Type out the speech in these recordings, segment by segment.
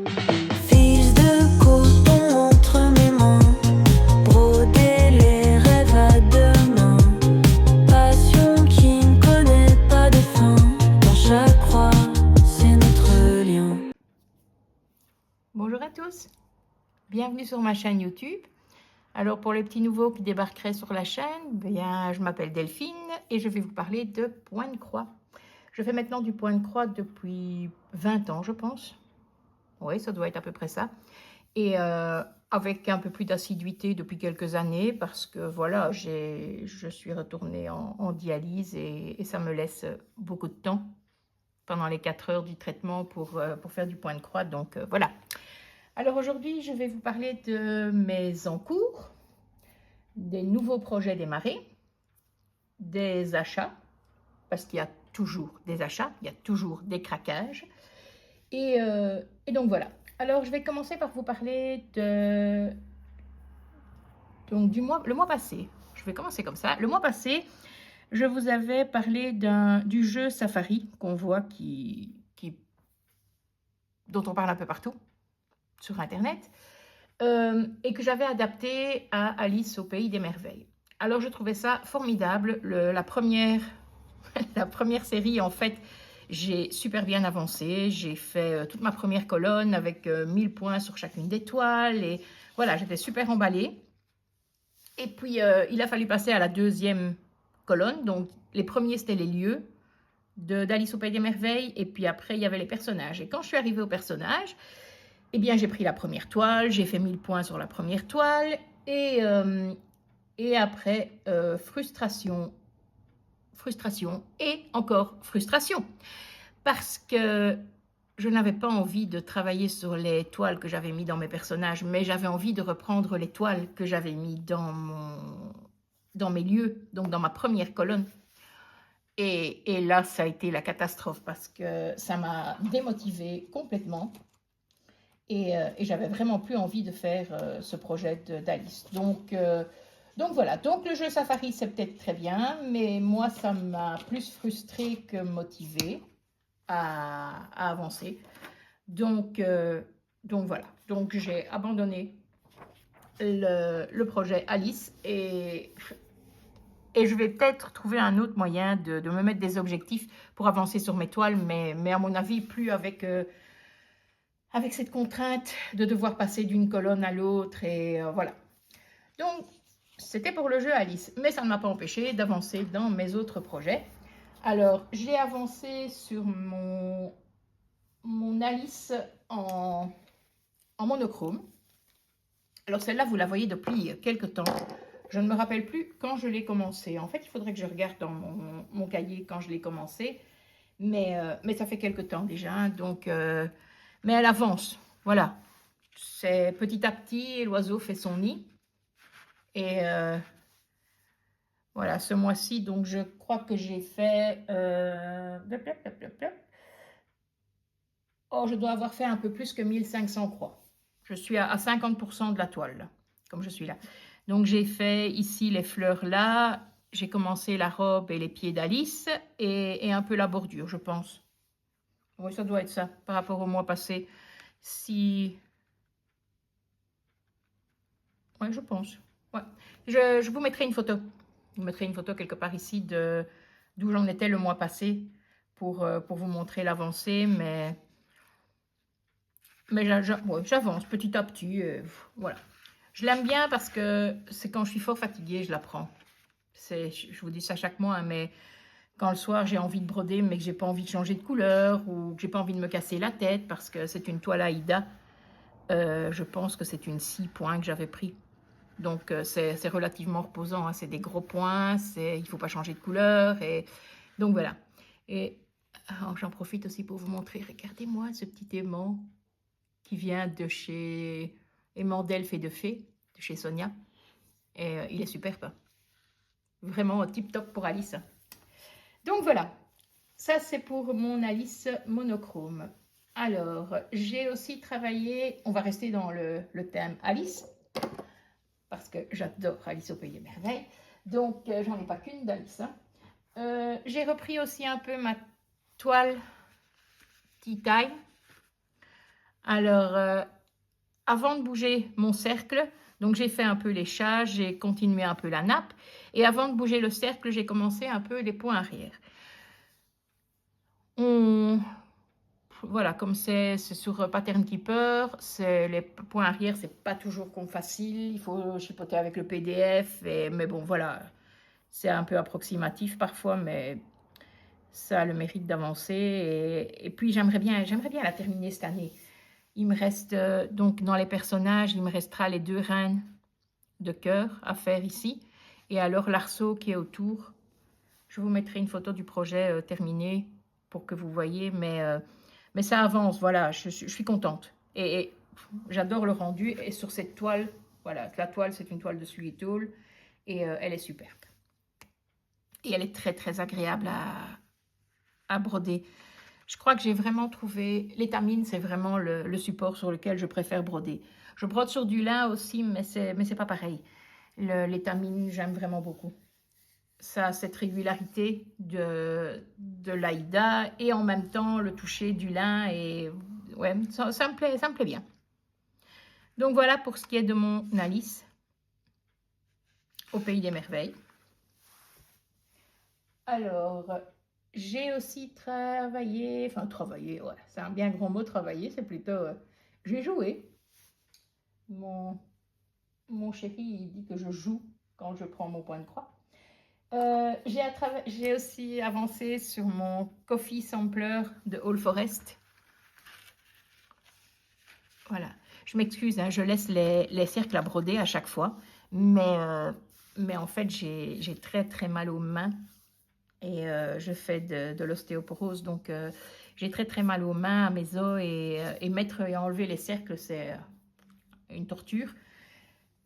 Fils de coton entre mes mains, broder les rêves à deux mains. Passion qui ne connaît pas de fin. Dans chaque croix, c'est notre lien. Bonjour à tous, bienvenue sur ma chaîne YouTube. Alors pour les petits nouveaux qui débarqueraient sur la chaîne, bien, je m'appelle Delphine et je vais vous parler de point de croix. Je fais maintenant du point de croix depuis 20 ans je pense. Oui, ça doit être à peu près ça. Et avec un peu plus d'assiduité depuis quelques années parce que voilà, je suis retournée en dialyse et ça me laisse beaucoup de temps pendant les 4 heures du traitement pour faire du point de croix. Donc voilà. Alors aujourd'hui, je vais vous parler de mes encours, des nouveaux projets démarrés, des achats, parce qu'il y a toujours des achats, il y a toujours des craquages. Et donc voilà. Alors je vais commencer par vous parler donc le mois passé. Je vais commencer comme ça. Le mois passé, je vous avais parlé du jeu Safari qu'on voit dont on parle un peu partout sur Internet. Et que j'avais adapté à Alice au Pays des Merveilles. Alors je trouvais ça formidable. La première série, en fait, j'ai super bien avancé. J'ai fait toute ma première colonne avec 1000 points sur chacune des toiles. Et voilà, j'étais super emballée. Et puis, il a fallu passer à la deuxième colonne. Donc, les premiers, c'était les lieux d'Alice au Pays des Merveilles. Et puis après, il y avait les personnages. Et quand je suis arrivée aux personnages, eh bien, j'ai pris la première toile, j'ai fait 1000 points sur la première toile, et après, frustration, et encore frustration, parce que je n'avais pas envie de travailler sur les toiles que j'avais mis dans mes personnages, mais j'avais envie de reprendre les toiles que j'avais mis dans mes lieux, donc dans ma première colonne. Et là, ça a été la catastrophe, parce que ça m'a démotivée complètement. Et j'avais vraiment plus envie de faire ce projet d'Alice. Donc voilà, donc le jeu Safari c'est peut-être très bien, mais moi ça m'a plus frustrée que motivée à avancer. Donc voilà, donc j'ai abandonné le projet Alice et je vais peut-être trouver un autre moyen de me mettre des objectifs pour avancer sur mes toiles, mais à mon avis plus avec cette contrainte de devoir passer d'une colonne à l'autre et voilà. Donc, c'était pour le jeu Alice, mais ça ne m'a pas empêché d'avancer dans mes autres projets. Alors, j'ai avancé sur mon Alice en monochrome. Alors, celle-là, vous la voyez depuis quelques temps. Je ne me rappelle plus quand je l'ai commencé. En fait, il faudrait que je regarde dans mon cahier quand je l'ai commencé. Mais ça fait quelques temps déjà, donc... mais elle avance, voilà. C'est petit à petit, l'oiseau fait son nid. Et voilà, ce mois-ci, donc je crois que j'ai fait... Oh, je dois avoir fait un peu plus que 1500 croix. Je suis à 50% de la toile, là, comme je suis là. Donc j'ai fait ici les fleurs là. J'ai commencé la robe et les pieds d'Alice et un peu la bordure, je pense. Oui, ça doit être ça, par rapport au mois passé. Si... Oui, je pense. Ouais. Je vous mettrai une photo. Je vous mettrai une photo quelque part ici d'où j'en étais le mois passé pour vous montrer l'avancée. Mais ouais, j'avance petit à petit. Voilà. Je l'aime bien parce que c'est quand je suis fort fatiguée, je la prends. Je vous dis ça chaque mois, hein, mais quand le soir j'ai envie de broder, mais que j'ai pas envie de changer de couleur ou que j'ai pas envie de me casser la tête parce que c'est une toile Aïda, je pense que c'est une 6 points que j'avais pris. Donc c'est relativement reposant, hein. C'est des gros points, il ne faut pas changer de couleur. Et donc voilà. Et j'en profite aussi pour vous montrer, regardez-moi ce petit aimant qui vient de chez Aimant d'Elfe et de Fée, de chez Sonia. Et il est superbe. Vraiment tip top pour Alice. Donc voilà, ça c'est pour mon Alice monochrome. Alors, j'ai aussi travaillé, on va rester dans le thème Alice, parce que j'adore Alice au Pays des Merveilles. Donc, j'en ai pas qu'une d'Alice. Hein. J'ai repris aussi un peu ma toile Tea Time Alors, avant de bouger mon cercle, donc j'ai fait un peu les chats, j'ai continué un peu la nappe. Et avant de bouger le cercle, j'ai commencé un peu les points arrière. Voilà, comme c'est sur Pattern Keeper, les points arrière, c'est pas toujours facile. Il faut chipoter avec le PDF. Mais bon, voilà, c'est un peu approximatif parfois, mais ça a le mérite d'avancer. Et puis, j'aimerais bien la terminer cette année. Il me reste, donc, dans les personnages, il me restera les 2 reines de cœur à faire ici. Et alors, l'arceau qui est autour. Je vous mettrai une photo du projet terminé pour que vous voyez. Mais ça avance, voilà, je suis contente. Et j'adore le rendu. Et sur cette toile, voilà, la toile, c'est une toile de Sully-Tool. Et elle est superbe. Et elle est très, très agréable à broder. Je crois que j'ai vraiment trouvé... L'étamine, c'est vraiment le support sur lequel je préfère broder. Je brode sur du lin aussi, mais c'est pas pareil. L'étamine, j'aime vraiment beaucoup. Ça a cette régularité de l'Aïda et en même temps le toucher du lin. Et ouais, ça me plaît bien. Donc voilà pour ce qui est de mon Alice au Pays des Merveilles. Alors... J'ai aussi travaillé, ouais, c'est un bien grand mot travailler, c'est plutôt, j'ai joué. Mon chéri, il dit que je joue quand je prends mon point de croix. J'ai aussi avancé sur mon Coffee Sampler de All Forest. Voilà, je m'excuse, hein, je laisse les cercles à broder à chaque fois, mais en fait, j'ai très très mal aux mains. Et je fais de l'ostéoporose, donc j'ai très très mal aux mains, à mes os, et mettre et enlever les cercles, c'est une torture.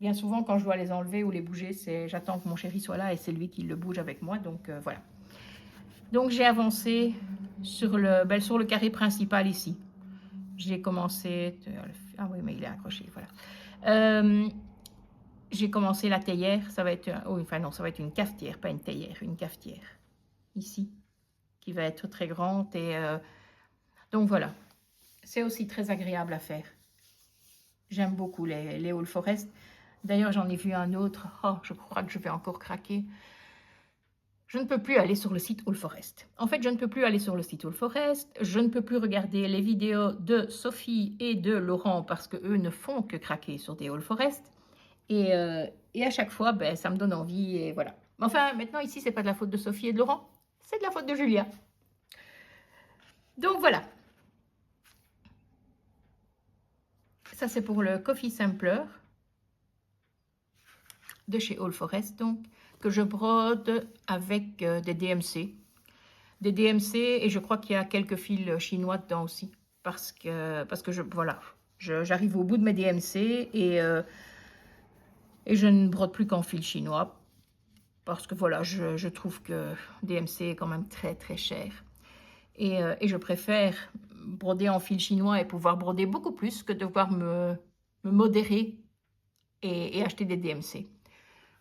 Bien souvent, quand je dois les enlever ou les bouger, j'attends que mon chéri soit là et c'est lui qui le bouge avec moi, donc voilà. Donc j'ai avancé sur le carré principal ici. J'ai commencé... Ah oui, mais il est accroché, voilà. J'ai commencé la théière, ça va être... enfin non, ça va être une cafetière, pas une théière, une cafetière. Ici, qui va être très grande. Et donc voilà, c'est aussi très agréable à faire. J'aime beaucoup les All Forest. D'ailleurs, j'en ai vu un autre. Oh, je crois que je vais encore craquer. Je ne peux plus aller sur le site All Forest. En fait, je ne peux plus aller sur le site All Forest. Je ne peux plus regarder les vidéos de Sophie et de Laurent parce qu'eux ne font que craquer sur des All Forest. Et à chaque fois, ben, ça me donne envie. Et voilà. Enfin, maintenant, ici, c'est pas de la faute de Sophie et de Laurent. C'est de la faute de Julia. Donc voilà. Ça, c'est pour le Coffee Sampler de chez All Forest, donc, que je brode avec des DMC. Des DMC, et je crois qu'il y a quelques fils chinois dedans aussi. Parce que voilà, j'arrive au bout de mes DMC et je ne brode plus qu'en fil chinois. Parce que voilà, je trouve que DMC est quand même très très cher. Et je préfère broder en fil chinois et pouvoir broder beaucoup plus que devoir me modérer et acheter des DMC.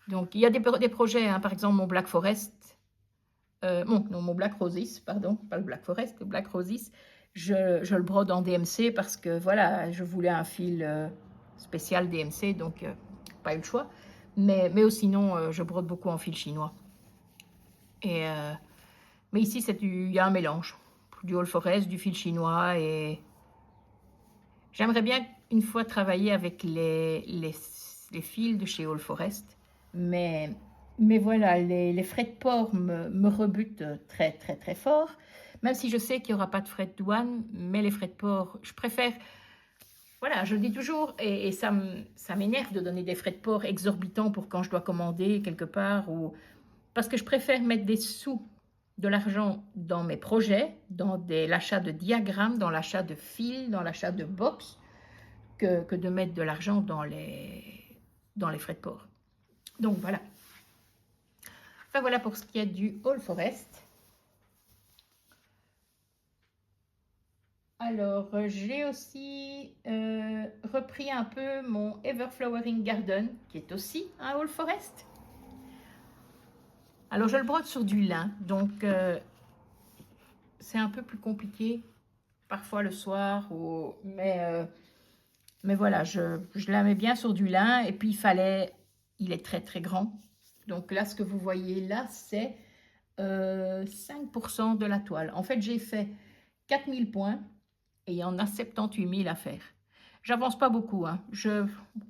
Donc, il y a des projets, hein, par exemple, mon Black Forest, mon Black Roses, pardon, pas le Black Forest, le Black Roses, je le brode en DMC parce que, voilà, je voulais un fil spécial DMC, donc pas eu le choix. Mais sinon, je brode beaucoup en fil chinois. Mais ici, il y a un mélange. Du All Forest, du fil chinois, et j'aimerais bien une fois travailler avec les fils de chez All Forest, mais voilà, les frais de port me rebutent très très très fort, même si je sais qu'il n'y aura pas de frais de douane, mais les frais de port, je préfère, voilà, je le dis toujours, et ça m'énerve de donner des frais de port exorbitants pour quand je dois commander quelque part, parce que je préfère mettre des sous, de l'argent dans mes projets, dans l'achat de diagrammes, dans l'achat de fils, dans l'achat de box, que de mettre de l'argent dans les frais de port. Donc voilà. Enfin voilà pour ce qui est du All Forest. Alors j'ai aussi repris un peu mon Everflowering Garden, qui est aussi un All Forest. Alors, je le brode sur du lin, donc c'est un peu plus compliqué parfois le soir, mais voilà, je la mets bien sur du lin. Et puis il est très très grand. Donc là, ce que vous voyez là, c'est 5% de la toile. En fait, j'ai fait 4000 points et il y en a 78 000 à faire. J'avance pas beaucoup, hein.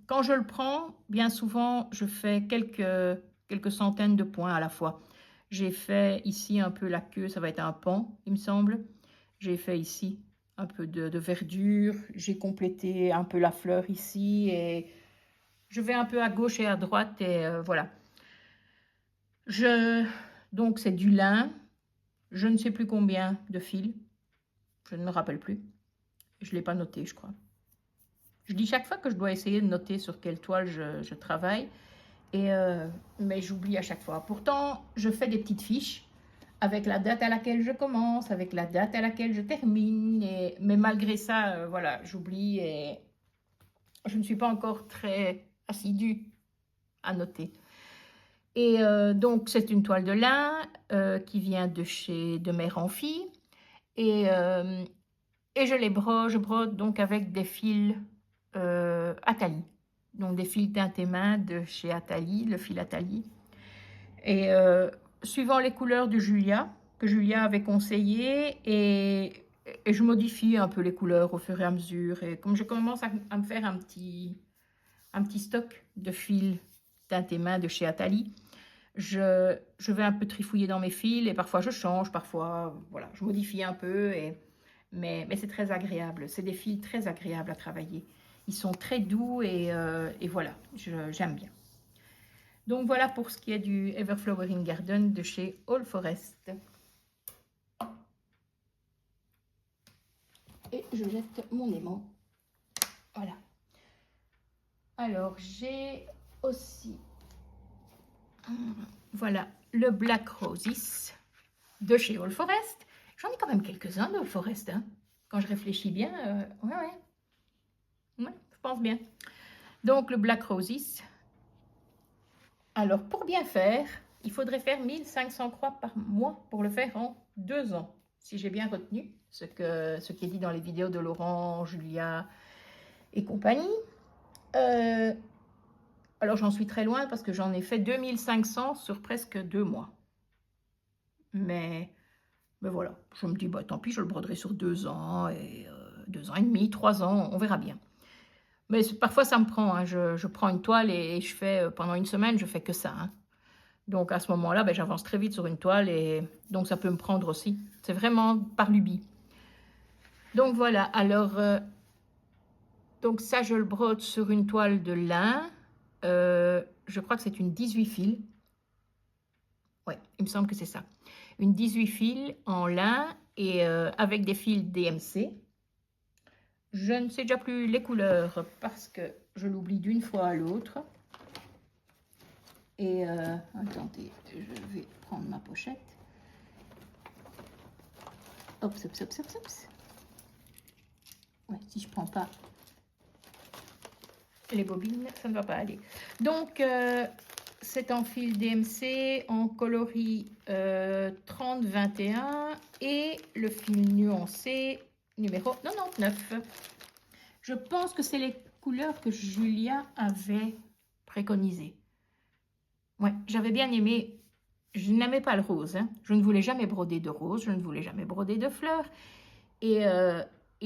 Quand je le prends, bien souvent, je fais quelques centaines de points à la fois. J'ai fait ici un peu la queue, ça va être un pan, il me semble. J'ai fait ici un peu de verdure. J'ai complété un peu la fleur ici et je vais un peu à gauche et à droite et voilà. Donc c'est du lin. Je ne sais plus combien de fils. Je ne me rappelle plus. Je ne l'ai pas noté, je crois. Je dis chaque fois que je dois essayer de noter sur quelle toile je travaille, mais j'oublie à chaque fois. Pourtant, je fais des petites fiches avec la date à laquelle je commence, avec la date à laquelle je termine. Mais malgré ça, voilà, j'oublie et je ne suis pas encore très assidue à noter. Et donc, c'est une toile de lin qui vient de Mère en Fille. Et je brode donc avec des fils Atali. Donc des fils teintés main de chez Atali, le fil Atali. Et suivant les couleurs de Julia, que Julia avait conseillé, et je modifie un peu les couleurs au fur et à mesure. Et comme je commence à me faire un petit stock de fils teintés main de chez Atali, je vais un peu trifouiller dans mes fils et parfois je change, parfois voilà, je modifie un peu. Mais c'est très agréable. C'est des fils très agréables à travailler. Ils sont très doux et voilà, j'aime bien. Donc voilà pour ce qui est du Everflowering Garden de chez All Forest. Et je jette mon aimant. Voilà. Alors j'ai aussi, voilà, le Black Roses de chez All Forest. J'en ai quand même quelques-uns de All Forest, hein. Quand je réfléchis bien, ouais, je pense bien. Donc le Black Roses. Alors pour bien faire, il faudrait faire 1500 croix par mois pour le faire en 2 ans. Si j'ai bien retenu ce qui est dit dans les vidéos de Laurent, Julia et compagnie. Alors j'en suis très loin parce que j'en ai fait 2500 sur presque 2 mois. Mais voilà, je me dis, bah, tant pis, je le broderai sur 2 ans, et 2 ans et demi, 3 ans, on verra bien. Mais parfois ça me prend, hein. Je prends une toile et je fais, pendant une semaine, je fais que ça, hein. Donc à ce moment-là, ben, j'avance très vite sur une toile et donc ça peut me prendre aussi. C'est vraiment par lubie. Donc voilà, alors, donc ça je le brode sur une toile de lin. Je crois que c'est une 18 fils. Ouais, il me semble que c'est ça. Une 18 fils en lin et avec des fils DMC. Je ne sais déjà plus les couleurs parce que je l'oublie d'une fois à l'autre. Et attendez, je vais prendre ma pochette. Hop, hop, hop, hop, hop. Ouais, si je prends pas les bobines, ça ne va pas aller. Donc, c'est en fil DMC, en coloris 30-21 et le fil nuancé numéro 99. Je pense que c'est les couleurs que Julia avait préconisées. Ouais, j'avais bien aimé. Je n'aimais pas le rose, hein. Je ne voulais jamais broder de rose, je ne voulais jamais broder de fleurs. Et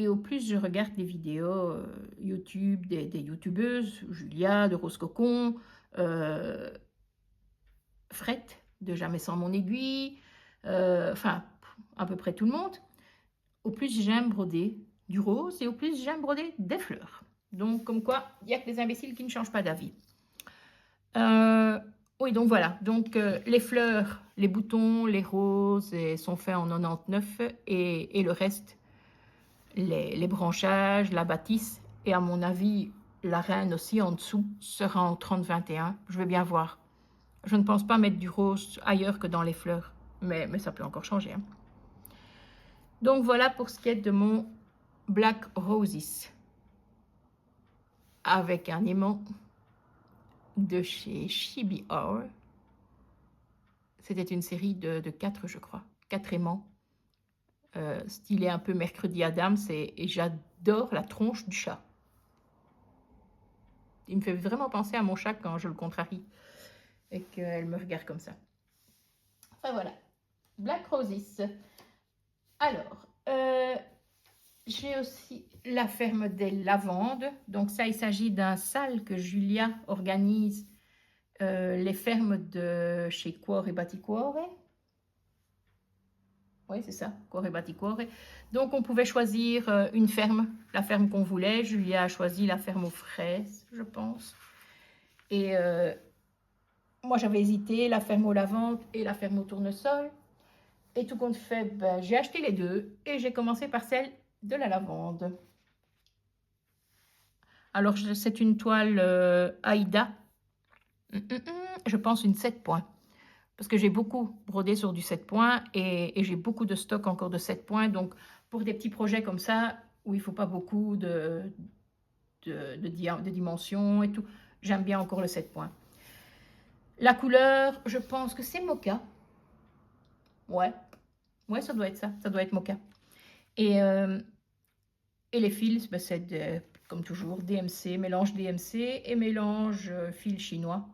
au plus je regarde des vidéos YouTube, des youtubeuses, Julia, de Rose Cocon, Fred, de Jamais sans mon aiguille, enfin, à peu près tout le monde, au plus j'aime broder du rose et au plus j'aime broder des fleurs. Donc, comme quoi, il n'y a que les imbéciles qui ne changent pas d'avis. Oui, donc voilà. Donc, les fleurs, les boutons, les roses sont faits en 99 et le reste, les branchages, la bâtisse et à mon avis, la reine aussi en dessous sera en 30-21. Je vais bien voir. Je ne pense pas mettre du rose ailleurs que dans les fleurs, mais ça peut encore changer, hein. Donc voilà pour ce qui est de mon Black Roses avec un aimant de chez Chibi Hour. C'était une série de 4, je crois, 4 aimants stylé un peu Mercredi Adams et j'adore la tronche du chat. Il me fait vraiment penser à mon chat quand je le contrarie et qu'elle me regarde comme ça. Enfin voilà, Black Roses. Alors, j'ai aussi la ferme des lavandes. Donc ça, il s'agit d'un salle que Julia organise, les fermes de chez Cuore Batticuore. Oui, c'est ça, Cuore Batticuore. Donc on pouvait choisir une ferme, la ferme qu'on voulait. Julia a choisi la ferme aux fraises, je pense. Et moi, j'avais hésité, la ferme aux lavandes et la ferme au tournesol. Et tout compte fait, ben, j'ai acheté les deux et j'ai commencé par celle de la lavande. Alors, c'est une toile Aïda. Je pense une 7 points. Parce que j'ai beaucoup brodé sur du 7 points et j'ai beaucoup de stock encore de 7 points. Donc, pour des petits projets comme ça, où il ne faut pas beaucoup de dimensions et tout, j'aime bien encore le 7 points. La couleur, je pense que c'est mocha. Ouais, ça doit être ça. Ça doit être mocha. Et les fils, ben, c'est comme toujours DMC, mélange DMC et mélange fil chinois.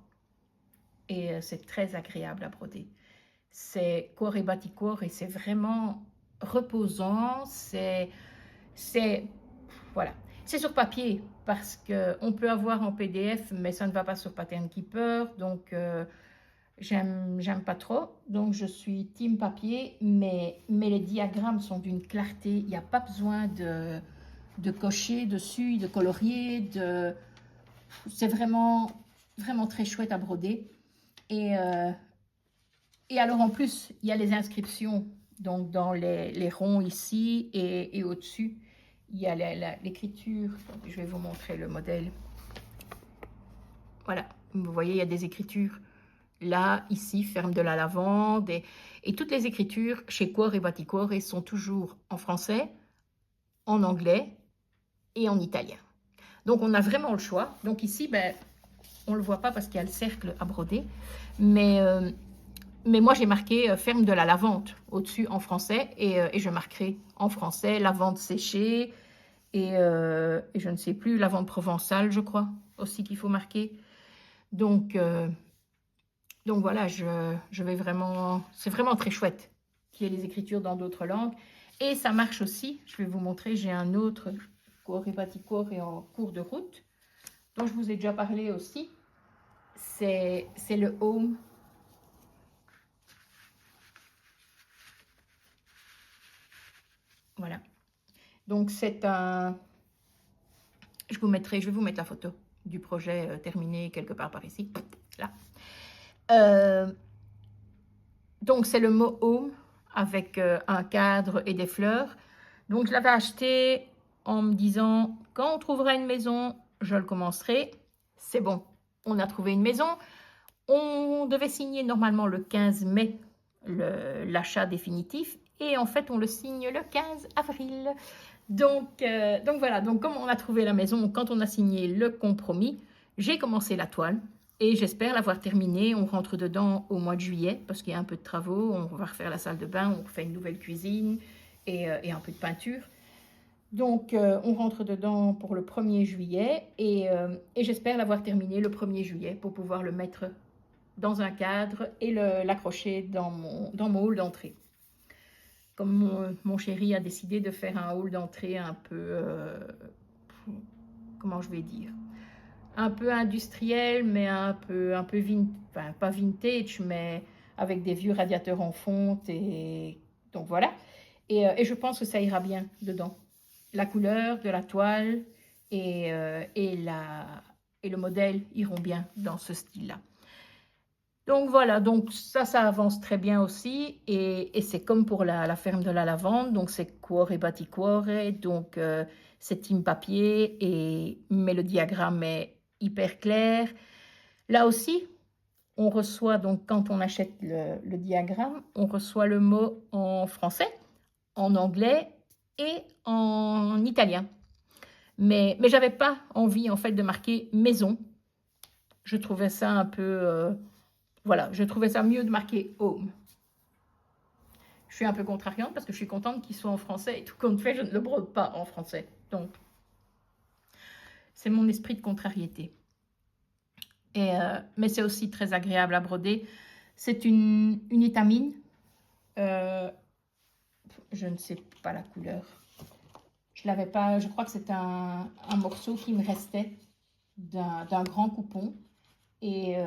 Et c'est très agréable à broder. C'est Cuore Batticuore et c'est vraiment reposant. Voilà. C'est sur papier parce qu'on peut avoir en PDF, mais ça ne va pas sur Pattern Keeper. Donc, j'aime pas trop. Donc, je suis team papier, mais les diagrammes sont d'une clarté. Il n'y a pas besoin de cocher dessus, de colorier. C'est vraiment, vraiment très chouette à broder. Et alors, en plus, il y a les inscriptions donc dans les ronds ici et au-dessus. Il y a l'écriture. Je vais vous montrer le modèle. Voilà, vous voyez, il y a des écritures. Là, ici, ferme de la lavande. Et toutes les écritures chez Cuore Batticuore sont toujours en français, en anglais et en italien. Donc, on a vraiment le choix. Donc ici, ben, on ne le voit pas parce qu'il y a le cercle à broder. Mais moi, j'ai marqué ferme de la lavande au-dessus en français. Et je marquerai en français lavande séchée. Et je ne sais plus, lavande provençale, je crois, aussi qu'il faut marquer. Donc voilà, je vais vraiment... C'est vraiment très chouette qu'il y ait les écritures dans d'autres langues. Et ça marche aussi. Je vais vous montrer, j'ai un autre Cuore Batticuore en cours de route, dont je vous ai déjà parlé aussi. C'est le Home. Voilà. Donc c'est un... Je vais vous mettre la photo du projet terminé quelque part par ici. Là. Donc c'est le mot Home avec un cadre et des fleurs. Donc je l'avais acheté en me disant quand on trouvera une maison, je le commencerai. C'est bon, on a trouvé une maison. On devait signer normalement le 15 mai l'achat définitif et en fait on le signe le 15 avril. Donc voilà, donc comme on a trouvé la maison, quand on a signé le compromis, j'ai commencé la toile et j'espère l'avoir terminée. On rentre dedans au mois de juillet parce qu'il y a un peu de travaux. On va refaire la salle de bain, on refait une nouvelle cuisine et un peu de peinture. Donc on rentre dedans pour le 1er juillet et j'espère l'avoir terminé le 1er juillet pour pouvoir le mettre dans un cadre et l'accrocher dans mon hall d'entrée. Comme mon chéri a décidé de faire un hall d'entrée un peu, comment je vais dire, un peu industriel, mais un peu enfin, pas vintage, mais avec des vieux radiateurs en fonte. Et donc voilà. Et je pense que ça ira bien dedans. La couleur de la toile et le modèle iront bien dans ce style-là. Donc voilà, donc ça avance très bien aussi. Et c'est comme pour la ferme de la lavande. Donc c'est Cuore Batticuore. Donc c'est team papier. Mais le diagramme est hyper clair. Là aussi, on reçoit, donc quand on achète le diagramme, on reçoit le mot en français, en anglais et en italien. Mais je n'avais pas envie en fait de marquer maison. Je trouvais ça un peu... voilà, je trouvais ça mieux de marquer home. Je suis un peu contrariante parce que je suis contente qu'il soit en français et tout compte fait, je ne le brode pas en français. Donc, c'est mon esprit de contrariété. Mais c'est aussi très agréable à broder. C'est une étamine. Je ne sais pas la couleur. Je l'avais pas. Je crois que c'est un morceau qui me restait d'un grand coupon. Et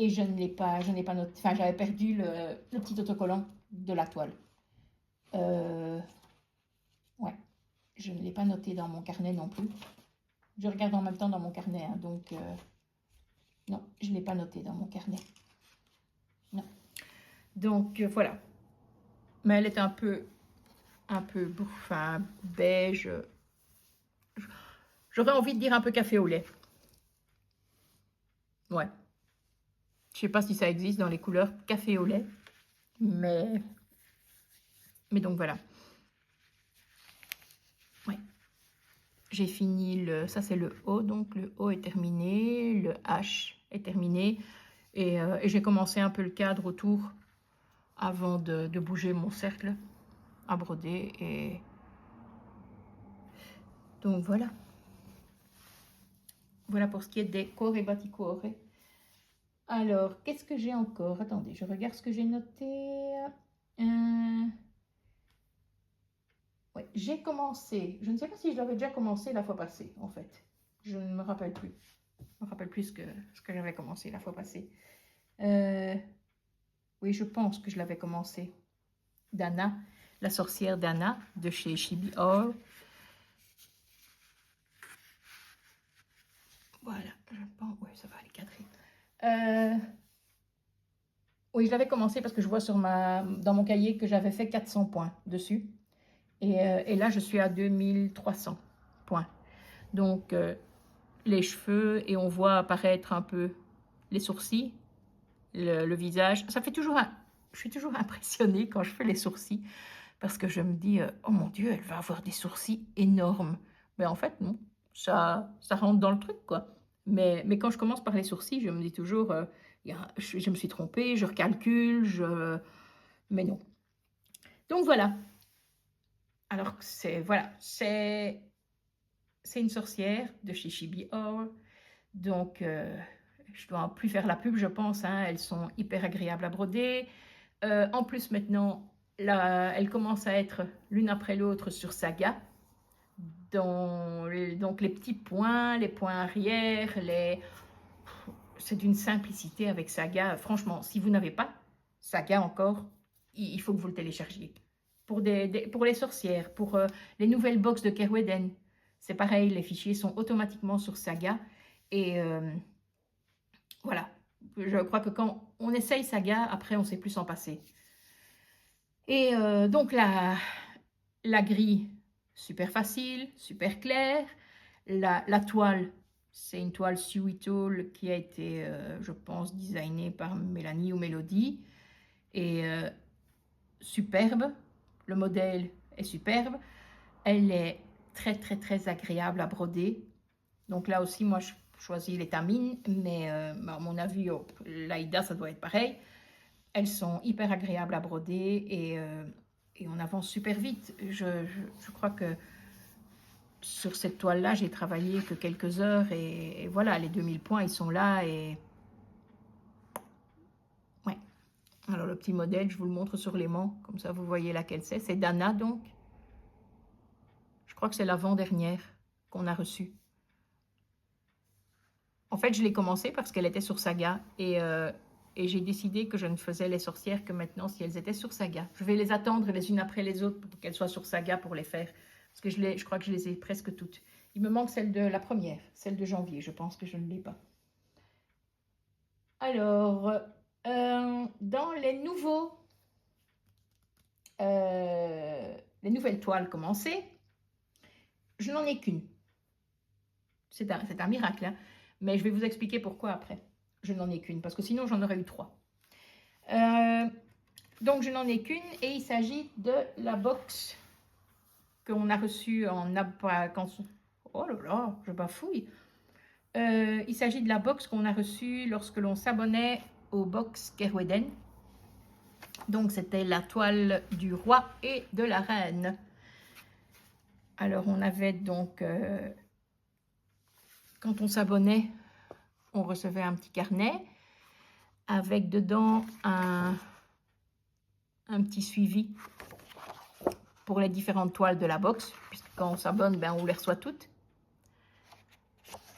je ne l'ai pas noté. Enfin, j'avais perdu le petit autocollant de la toile. Ouais, je ne l'ai pas noté dans mon carnet non plus. Je regarde en même temps dans mon carnet, hein, donc non, je ne l'ai pas noté dans mon carnet. Non. Donc voilà. Mais elle est un peu enfin, beige. J'aurais envie de dire un peu café au lait. Ouais. Je sais pas si ça existe dans les couleurs café au lait, mais donc voilà. Ouais. J'ai fini ça c'est le O, donc le O est terminé, le H est terminé, et j'ai commencé un peu le cadre autour avant de bouger mon cercle à broder, et donc voilà. Voilà pour ce qui est des core et baticore. Alors, qu'est-ce que j'ai encore? Attendez, je regarde ce que j'ai noté. Ouais, j'ai commencé. Je ne sais pas si je l'avais déjà commencé la fois passée, en fait. Je ne me rappelle plus. Je ne me rappelle plus ce que j'avais commencé la fois passée. Oui, je pense que je l'avais commencé. Dana, la sorcière Dana de chez Chibi Or. Voilà, je pense. Oui, ça va aller cadrer. Oui, je l'avais commencé parce que je vois dans mon cahier que j'avais fait 400 points dessus. Et là, je suis à 2300 points. Donc, les cheveux, et on voit apparaître un peu les sourcils, le visage. Ça fait toujours je suis toujours impressionnée quand je fais les sourcils parce que je me dis, oh mon Dieu, elle va avoir des sourcils énormes. Mais en fait, non, ça rentre dans le truc, quoi. Mais quand je commence par les sourcils, je me dis toujours, je me suis trompée, je recalcule, mais non. Donc voilà. Alors, voilà, c'est une sorcière de chez Chibi Or. Donc, je dois plus faire la pub, je pense. Hein. Elles sont hyper agréables à broder. En plus, maintenant, elles commencent à être l'une après l'autre sur Saga. Donc, les petits points, les points arrière, c'est d'une simplicité avec Saga. Franchement, si vous n'avez pas Saga encore, il faut que vous le téléchargiez. Pour les sorcières, pour les nouvelles box de Kerweden, c'est pareil, les fichiers sont automatiquement sur Saga. Et voilà, je crois que quand on essaye Saga, après on ne sait plus s'en passer. Et donc la grille, super facile, super claire. La toile, c'est une toile Suitol qui a été, je pense, designée par Mélanie ou Mélodie. Et superbe, le modèle est superbe. Elle est très, très, très agréable à broder. Donc là aussi, moi, je choisis les tamines, mais à mon avis, l'Aïda, ça doit être pareil. Elles sont hyper agréables à broder et on avance super vite. Je crois que sur cette toile-là, j'ai travaillé que quelques heures et voilà, les 2000 points, ils sont là et... Ouais. Alors, le petit modèle, je vous le montre sur l'aimant, comme ça, vous voyez laquelle c'est. C'est Dana, donc. Je crois que c'est l'avant-dernière qu'on a reçue. En fait, je l'ai commencé parce qu'elle était sur Saga et j'ai décidé que je ne faisais les sorcières que maintenant si elles étaient sur Saga. Je vais les attendre les unes après les autres pour qu'elles soient sur Saga pour les faire. Parce que je crois que je les ai presque toutes. Il me manque celle de la première, celle de janvier. Je pense que je ne l'ai pas. Alors, dans les nouvelles toiles commencées, je n'en ai qu'une. C'est un miracle, hein, mais je vais vous expliquer pourquoi après. Je n'en ai qu'une, parce que sinon j'en aurais eu 3. Donc je n'en ai qu'une, et il s'agit de la box qu'on a reçue en... Oh là là, je bafouille. Il s'agit de la box qu'on a reçue lorsque l'on s'abonnait aux box Kerweden. Donc, c'était la toile du roi et de la reine. Alors, on avait donc, quand on s'abonnait, on recevait un petit carnet avec dedans un petit suivi pour les différentes toiles de la box, puisque quand on s'abonne, ben, on les reçoit toutes.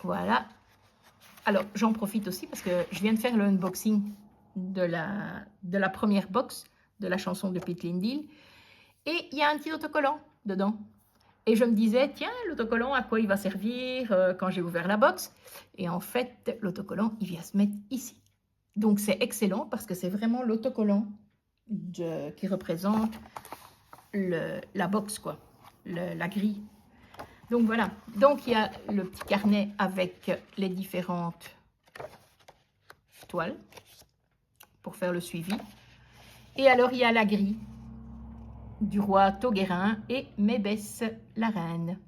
Voilà. Alors, j'en profite aussi parce que je viens de faire le unboxing de la première box de la chanson de Pete Lindell. Et il y a un petit autocollant dedans. Et je me disais, tiens, l'autocollant, à quoi il va servir quand j'ai ouvert la box? Et en fait, l'autocollant, il vient se mettre ici. Donc, c'est excellent parce que c'est vraiment l'autocollant qui représente la box, quoi, la grille. Donc, voilà. Donc, il y a le petit carnet avec les différentes toiles pour faire le suivi. Et alors, il y a la grille du roi Tauguerin et Mébès, la reine.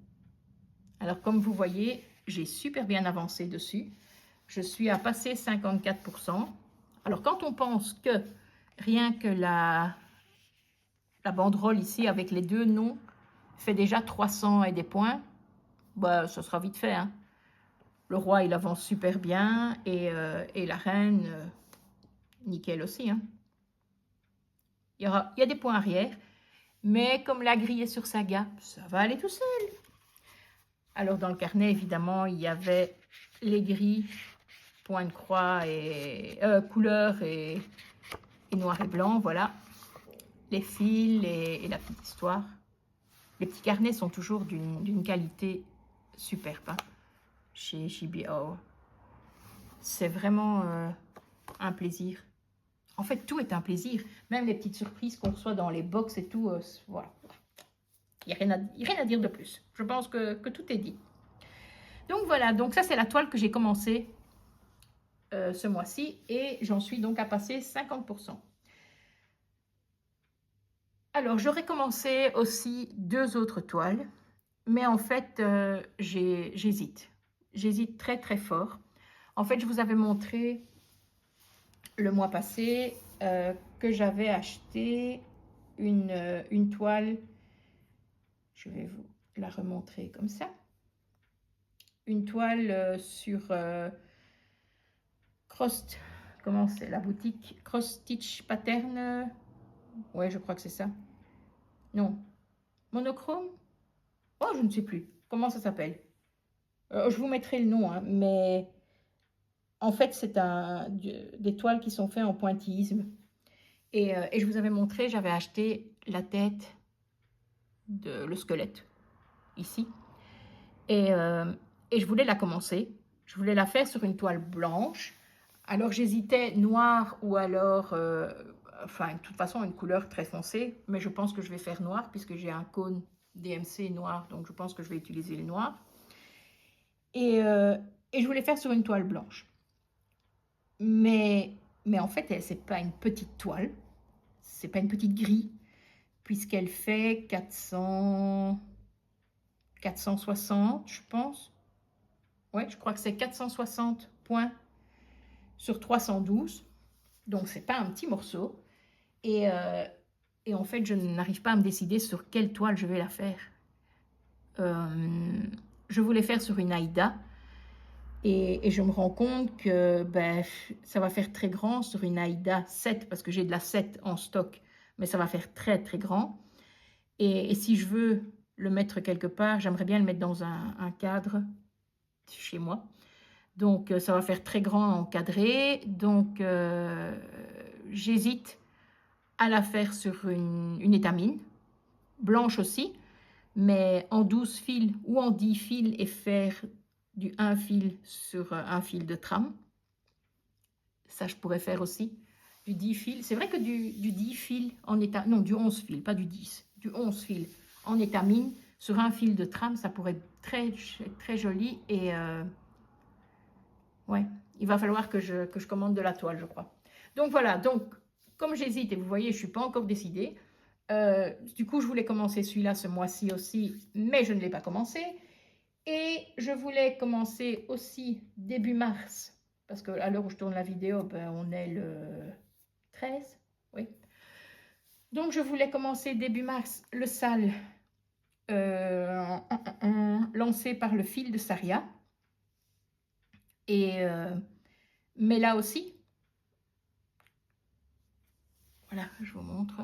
Alors, comme vous voyez, j'ai super bien avancé dessus. Je suis à passer 54%. Alors, quand on pense que rien que la banderole ici, avec les deux noms, fait déjà 300 et des points, bah, ça sera vite fait, hein. Le roi, il avance super bien, et la reine, nickel aussi, hein. Il y a des points arrière, mais comme la grille est sur Saga, ça va aller tout seul. Alors, dans le carnet, évidemment, il y avait les grilles, point de croix et couleur et noir et blanc, voilà. Les fils et la petite histoire. Les petits carnets sont toujours d'une qualité superbe, hein, chez JBO. C'est vraiment un plaisir. En fait, tout est un plaisir. Même les petites surprises qu'on reçoit dans les box et tout, voilà. Il n'y a rien à dire de plus. Je pense que tout est dit. Donc voilà, donc ça c'est la toile que j'ai commencé ce mois-ci et j'en suis donc à passer 50%. Alors j'aurais commencé aussi 2 autres toiles, mais en fait j'hésite. J'hésite très très fort. En fait, je vous avais montré le mois passé que j'avais acheté une toile. Je vais vous la remontrer comme ça. Une toile sur comment c'est la boutique? Cross Stitch Pattern. Ouais, je crois que c'est ça. Non. Monochrome? Oh, je ne sais plus. Comment ça s'appelle? Je vous mettrai le nom, hein, mais en fait, c'est des toiles qui sont faites en pointillisme. Et je vous avais montré, j'avais acheté la tête le squelette, ici. Et je voulais la commencer. Je voulais la faire sur une toile blanche. Alors, j'hésitais noir ou alors... enfin, de toute façon, une couleur très foncée. Mais je pense que je vais faire noir puisque j'ai un cône DMC noir. Donc, je pense que je vais utiliser le noir. Et je voulais faire sur une toile blanche. Mais en fait, c'est pas une petite toile. C'est pas une petite grille. Puisqu'elle fait 460, je pense. Ouais, je crois que c'est 460 points sur 312. Donc, c'est pas un petit morceau. Et en fait, je n'arrive pas à me décider sur quelle toile je vais la faire. Je voulais faire sur une Aïda. Et je me rends compte que ben, ça va faire très grand sur une Aïda 7, parce que j'ai de la 7 en stock. Mais ça va faire très, très grand. Et si je veux le mettre quelque part, j'aimerais bien le mettre dans un cadre chez moi. Donc, ça va faire très grand encadré. Donc, j'hésite à la faire sur une étamine, blanche aussi, mais en 12 fils ou en 10 fils et faire du 1 fil sur un fil de trame. Ça, je pourrais faire aussi. Du 10 fils. C'est vrai que du 10 fils en étamine, non, du 11 fils, pas du 10, du 11 fils en étamine sur un fil de trame, ça pourrait être très, très joli. Et ouais, il va falloir que je commande de la toile, je crois. Donc voilà, donc comme j'hésite et vous voyez, je ne suis pas encore décidée. Du coup, je voulais commencer celui-là ce mois-ci aussi, mais je ne l'ai pas commencé. Et je voulais commencer aussi début mars, parce qu'à l'heure où je tourne la vidéo, ben, on est le 13, oui. Donc, je voulais commencer début mars le sale lancé par le fil de Saria. Et, mais là aussi, voilà, je vous montre.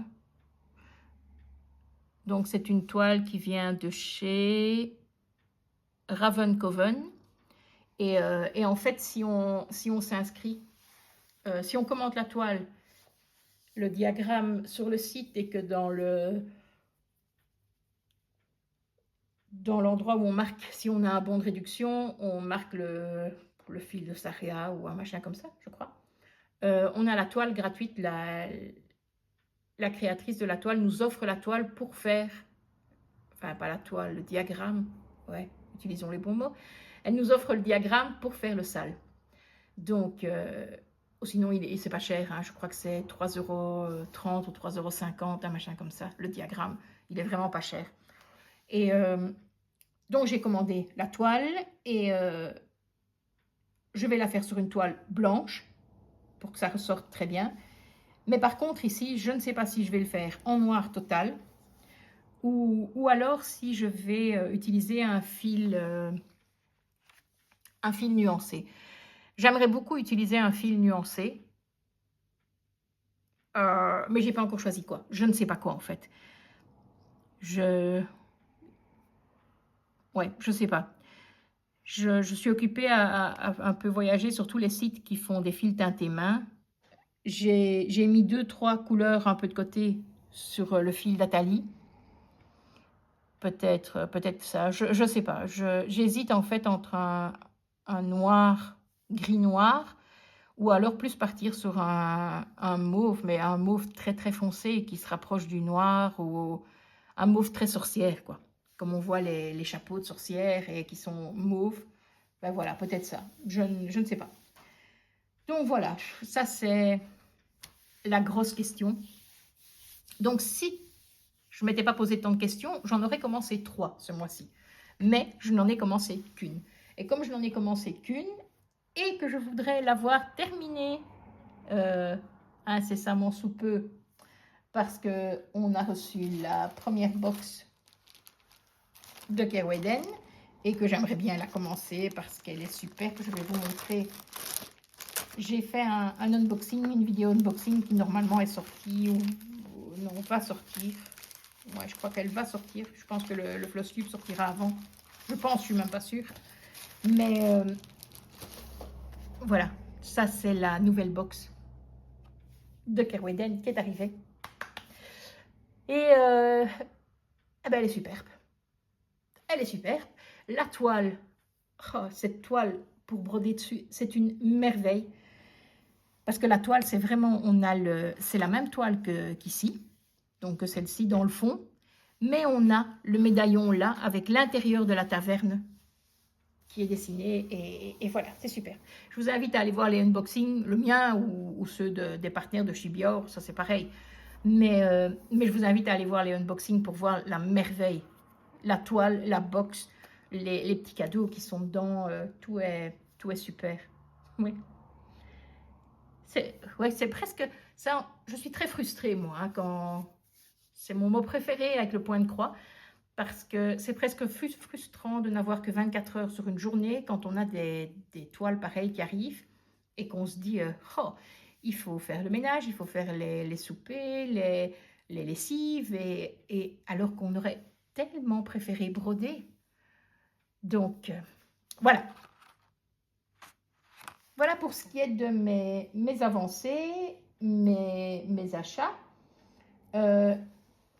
Donc, c'est une toile qui vient de chez Raven Coven. Et en fait, si on s'inscrit, si on commente la toile, le diagramme sur le site et que dans l'endroit où on marque, si on a un bon de réduction, on marque le fil de Saria ou un machin comme ça, je crois. On a la toile gratuite, la créatrice de la toile nous offre la toile pour faire, enfin pas la toile, le diagramme, ouais, utilisons les bons mots. Elle nous offre le diagramme pour faire le sale. Donc, sinon, c'est pas cher, hein, je crois que c'est 3,30 € ou 3,50 €, un machin comme ça, le diagramme. Il est vraiment pas cher. Et donc, j'ai commandé la toile et je vais la faire sur une toile blanche pour que ça ressorte très bien. Mais par contre, ici, je ne sais pas si je vais le faire en noir total ou alors si je vais utiliser un fil nuancé. J'aimerais beaucoup utiliser un fil nuancé, mais j'ai pas encore choisi quoi. Je ne sais pas quoi en fait. Ouais, je sais pas. Je suis occupée à un peu voyager sur tous les sites qui font des fils teintés main. J'ai mis 2-3 couleurs un peu de côté sur le fil d'Atali. Peut-être ça, je sais pas. J'hésite en fait entre un noir, gris-noir, ou alors plus partir sur un mauve, mais un mauve très très foncé qui se rapproche du noir, ou un mauve très sorcière, quoi. Comme on voit les chapeaux de sorcières et qui sont mauves. Ben voilà, peut-être ça. Je ne sais pas. Donc voilà, ça c'est la grosse question. Donc si je ne m'étais pas posé tant de questions, j'en aurais commencé 3 ce mois-ci. Mais je n'en ai commencé qu'une. Et comme je n'en ai commencé qu'une, et que je voudrais l'avoir terminée incessamment sous peu, parce qu'on a reçu la première box de Kerweden, et que j'aimerais bien la commencer parce qu'elle est super. Je vais vous montrer. J'ai fait un unboxing, une vidéo unboxing qui normalement est sortie, ou non, va sortir. Ouais, je crois qu'elle va sortir. Je pense que le Flosstube sortira avant. Je pense, je suis même pas sûre. Mais voilà, ça c'est la nouvelle box de Kerweden qui est arrivée. Et eh ben, elle est superbe. Elle est superbe. La toile, oh, cette toile pour broder dessus, c'est une merveille. Parce que la toile, c'est vraiment, c'est la même toile qu'ici. Donc celle-ci dans le fond. Mais on a le médaillon là, avec l'intérieur de la taverne qui est dessiné. Et voilà, c'est super. Je vous invite à aller voir les unboxings, le mien ou ceux des partenaires de Chibior, ça c'est pareil. Mais je vous invite à aller voir les unboxings pour voir la merveille. La toile, la box, les petits cadeaux qui sont dedans, tout est super. Oui. C'est presque ça. Je suis très frustrée, moi, hein, quand c'est mon mot préféré avec le point de croix, parce que c'est presque frustrant de n'avoir que 24 heures sur une journée quand on a des toiles pareilles qui arrivent et qu'on se dit oh, il faut faire le ménage, il faut faire les soupers, les lessives, et alors qu'on aurait tellement préféré broder. Donc, voilà. Voilà pour ce qui est de mes avancées, mes achats.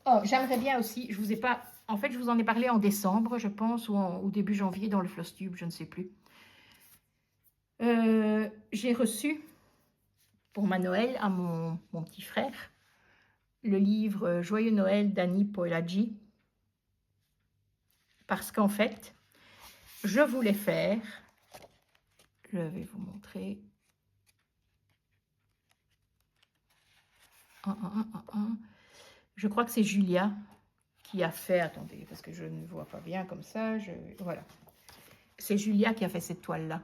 Oh, j'aimerais bien aussi, je vous ai pas, en fait, je vous en ai parlé en décembre, je pense, ou au début janvier dans le Flosstube, je ne sais plus. J'ai reçu pour ma Noël à mon petit frère le livre Joyeux Noël d'Annie Poelagi, parce qu'en fait, je voulais faire, je vais vous montrer, je crois que c'est Julia qui a fait, attendez, parce que je ne vois pas bien comme ça, voilà. C'est Julia qui a fait cette toile-là.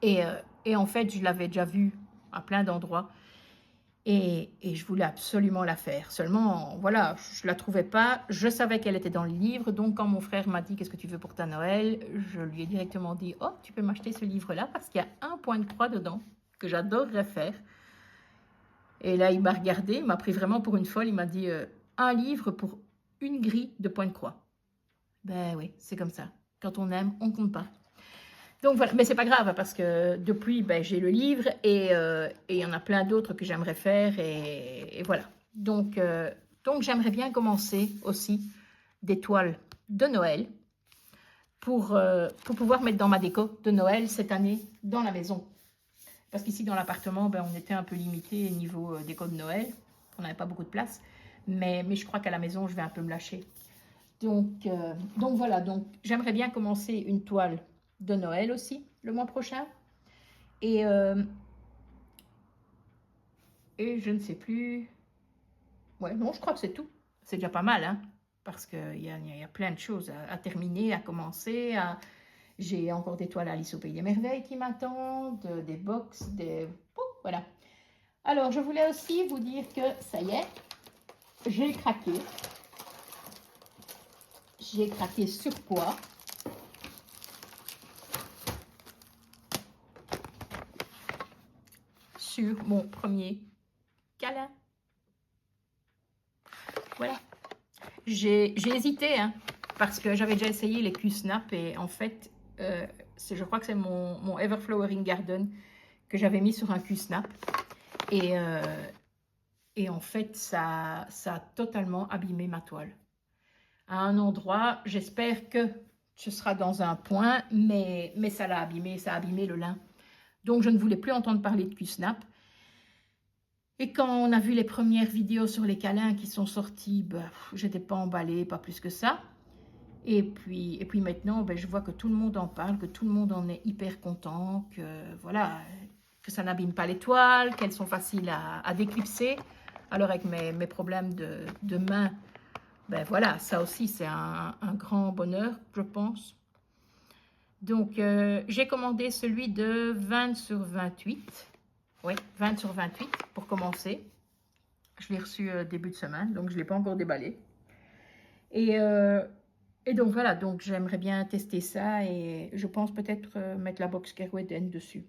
Et en fait, je l'avais déjà vue à plein d'endroits. Et je voulais absolument la faire. Seulement, voilà, je ne la trouvais pas. Je savais qu'elle était dans le livre. Donc, quand mon frère m'a dit « Qu'est-ce que tu veux pour ta Noël ?» Je lui ai directement dit « Oh, tu peux m'acheter ce livre-là parce qu'il y a un point de croix dedans que j'adorerais faire. » Et là, il m'a regardé, il m'a pris vraiment pour une folle. Il m'a dit « Un livre pour une grille de point de croix. » Ben oui, c'est comme ça. Quand on aime, on ne compte pas. Donc voilà, mais c'est pas grave parce que depuis, ben, j'ai le livre et il y en a plein d'autres que j'aimerais faire et voilà. Donc j'aimerais bien commencer aussi des toiles de Noël pour pouvoir mettre dans ma déco de Noël cette année dans la maison. Parce qu'ici dans l'appartement, ben, on était un peu limité au niveau déco de Noël. On n'avait pas beaucoup de place. Mais je crois qu'à la maison, je vais un peu me lâcher. Donc voilà, donc j'aimerais bien commencer une toile de Noël aussi le mois prochain et je ne sais plus, ouais non je crois que c'est tout, c'est déjà pas mal hein, parce qu'il y a plein de choses à terminer, à commencer, j'ai encore des toiles Alice au Pays des Merveilles qui m'attendent, des box, voilà. Alors je voulais aussi vous dire que ça y est, j'ai craqué sur quoi? Sur mon premier câlin. Voilà. J'ai hésité, hein, parce que j'avais déjà essayé les Q-Snap et en fait, je crois que c'est mon Everflowering Garden que j'avais mis sur un Q-Snap. Et en fait, ça a totalement abîmé ma toile. À un endroit, j'espère que ce sera dans un point, mais ça l'a abîmé, ça a abîmé le lin. Donc, je ne voulais plus entendre parler de Q-Snap. Et quand on a vu les premières vidéos sur les câlins qui sont sorties, ben, j'étais pas emballée, pas plus que ça. Et puis maintenant, ben, je vois que tout le monde en parle, que tout le monde en est hyper content, que voilà, que ça n'abîme pas les toiles, qu'elles sont faciles à déclipser. Alors avec mes problèmes de main, ben voilà, ça aussi c'est un grand bonheur, je pense. Donc, j'ai commandé celui de 20 sur 28. Oui, 20 sur 28 pour commencer. Je l'ai reçu début de semaine, donc je ne l'ai pas encore déballé. Et donc, voilà, donc j'aimerais bien tester ça et je pense peut-être mettre la box Kerweden dessus.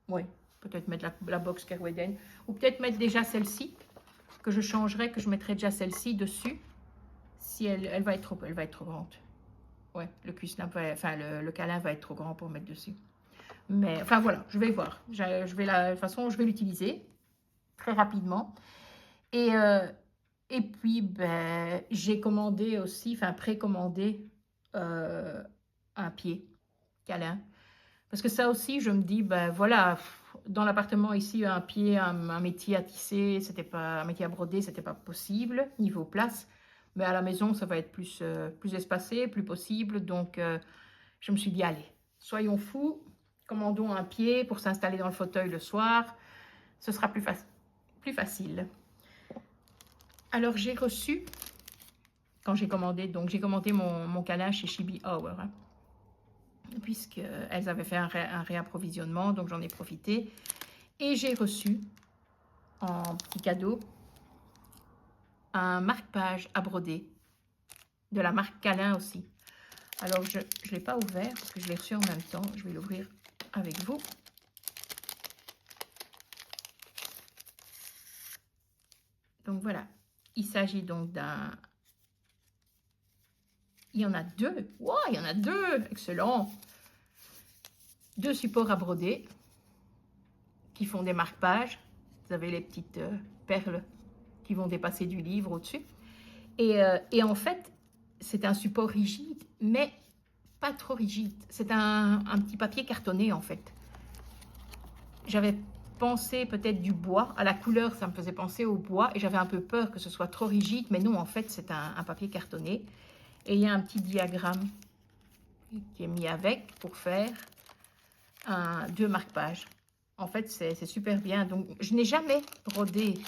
Oui, peut-être mettre la box Kerweden. Ou peut-être mettre déjà celle-ci, que je changerai, que je mettrai déjà celle-ci dessus. Si elle va être trop grande. Ouais, le Q-Snap, enfin le câlin va être trop grand pour mettre dessus. Mais enfin voilà, je vais voir. De toute façon, je vais l'utiliser très rapidement. Et puis, ben, j'ai commandé aussi, enfin précommandé un pied câlin. Parce que ça aussi, je me dis, ben voilà, dans l'appartement ici, un pied, un métier à tisser, un métier à broder, c'était pas possible niveau place. Mais à la maison, ça va être plus espacé, plus possible. Donc, je me suis dit, allez, soyons fous, commandons un pied pour s'installer dans le fauteuil le soir. Ce sera plus facile. Alors, j'ai reçu, quand j'ai commandé, donc j'ai commandé mon câlin chez Chibi Hour, hein, puisqu'elles avaient fait un réapprovisionnement, donc j'en ai profité. Et j'ai reçu, en petit cadeau, un marque-page à broder, de la marque Câlin aussi. Alors, je ne l'ai pas ouvert parce que je l'ai reçu en même temps. Je vais l'ouvrir avec vous. Donc, voilà. Il s'agit donc d'un... Il y en a deux. Wow, il y en a deux. Excellent. Deux supports à broder qui font des marque-pages. Vous avez les petites perles qui vont dépasser du livre au-dessus. Et en fait, c'est un support rigide, mais pas trop rigide. C'est un petit papier cartonné, en fait. J'avais pensé peut-être du bois. À la couleur, ça me faisait penser au bois. Et j'avais un peu peur que ce soit trop rigide. Mais non, en fait, c'est un papier cartonné. Et il y a un petit diagramme qui est mis avec pour faire deux marque-pages. En fait, c'est super bien. Donc, je n'ai jamais brodé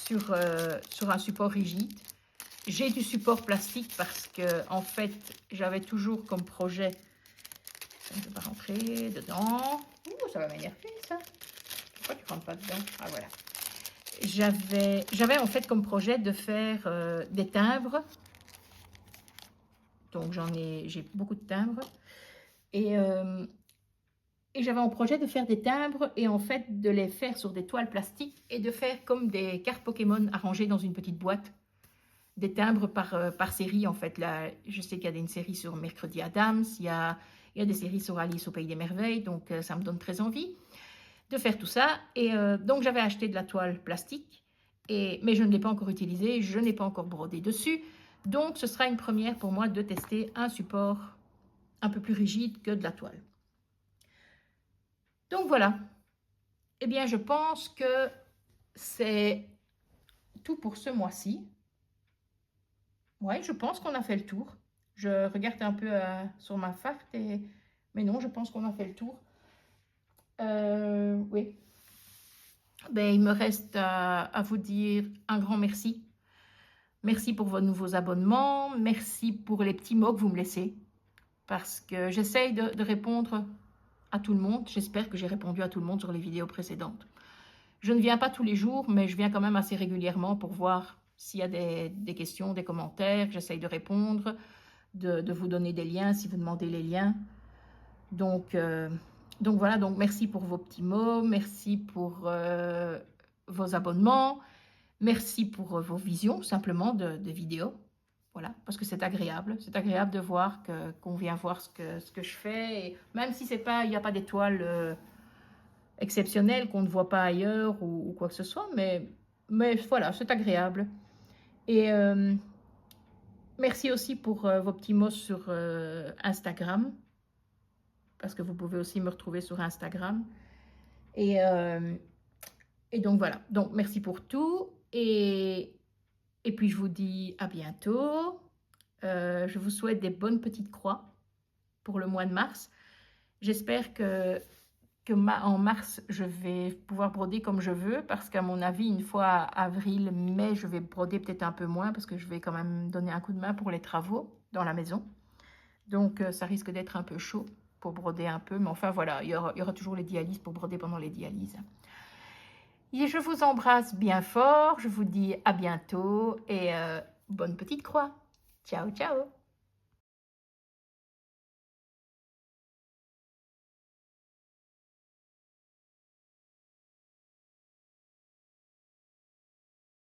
sur un support rigide. J'ai du support plastique parce que, en fait, j'avais toujours comme projet... Je ne vais pas rentrer dedans. Ouh, ça va m'énerver, ça. Pourquoi tu ne rentres pas dedans? Ah, voilà. J'avais en fait comme projet de faire des timbres. Donc, j'ai beaucoup de timbres. Et j'avais en projet de faire des timbres et en fait de les faire sur des toiles plastiques et de faire comme des cartes Pokémon arrangées dans une petite boîte. Des timbres par série en fait. Là, je sais qu'il y a une série sur Mercredi Adams, il y a des séries sur Alice au Pays des Merveilles, donc ça me donne très envie de faire tout ça. Et donc j'avais acheté de la toile plastique, mais je ne l'ai pas encore utilisée, je n'ai pas encore brodé dessus. Donc ce sera une première pour moi de tester un support un peu plus rigide que de la toile. Donc voilà. Eh bien, je pense que c'est tout pour ce mois-ci. Ouais, je pense qu'on a fait le tour. Je regarde un peu sur ma farte, mais non, je pense qu'on a fait le tour. Oui. Ben, il me reste à vous dire un grand merci. Merci pour vos nouveaux abonnements. Merci pour les petits mots que vous me laissez. Parce que j'essaye de répondre à tout le monde. J'espère que j'ai répondu à tout le monde sur les vidéos précédentes. Je ne viens pas tous les jours, mais je viens quand même assez régulièrement pour voir s'il y a des questions, des commentaires. J'essaye de répondre, de vous donner des liens si vous demandez les liens. Donc voilà, donc merci pour vos petits mots, merci pour vos abonnements, merci pour vos visions simplement de vidéos. Voilà, parce que c'est agréable de voir qu'on vient voir ce que je fais. Et même si il n'y a pas d'étoiles exceptionnelles qu'on ne voit pas ailleurs ou quoi que ce soit, mais voilà, c'est agréable. Et merci aussi pour vos petits mots sur Instagram, parce que vous pouvez aussi me retrouver sur Instagram. Et donc voilà, donc merci pour tout. Et puis je vous dis à bientôt. Je vous souhaite des bonnes petites croix pour le mois de mars. J'espère que en mars, je vais pouvoir broder comme je veux, parce qu'à mon avis, une fois avril, mai, je vais broder peut-être un peu moins, parce que je vais quand même donner un coup de main pour les travaux dans la maison. Donc, ça risque d'être un peu chaud pour broder un peu, mais enfin voilà, il y aura toujours les dialyses pour broder pendant les dialyses. Et je vous embrasse bien fort, je vous dis à bientôt et bonne petite croix. Ciao, ciao!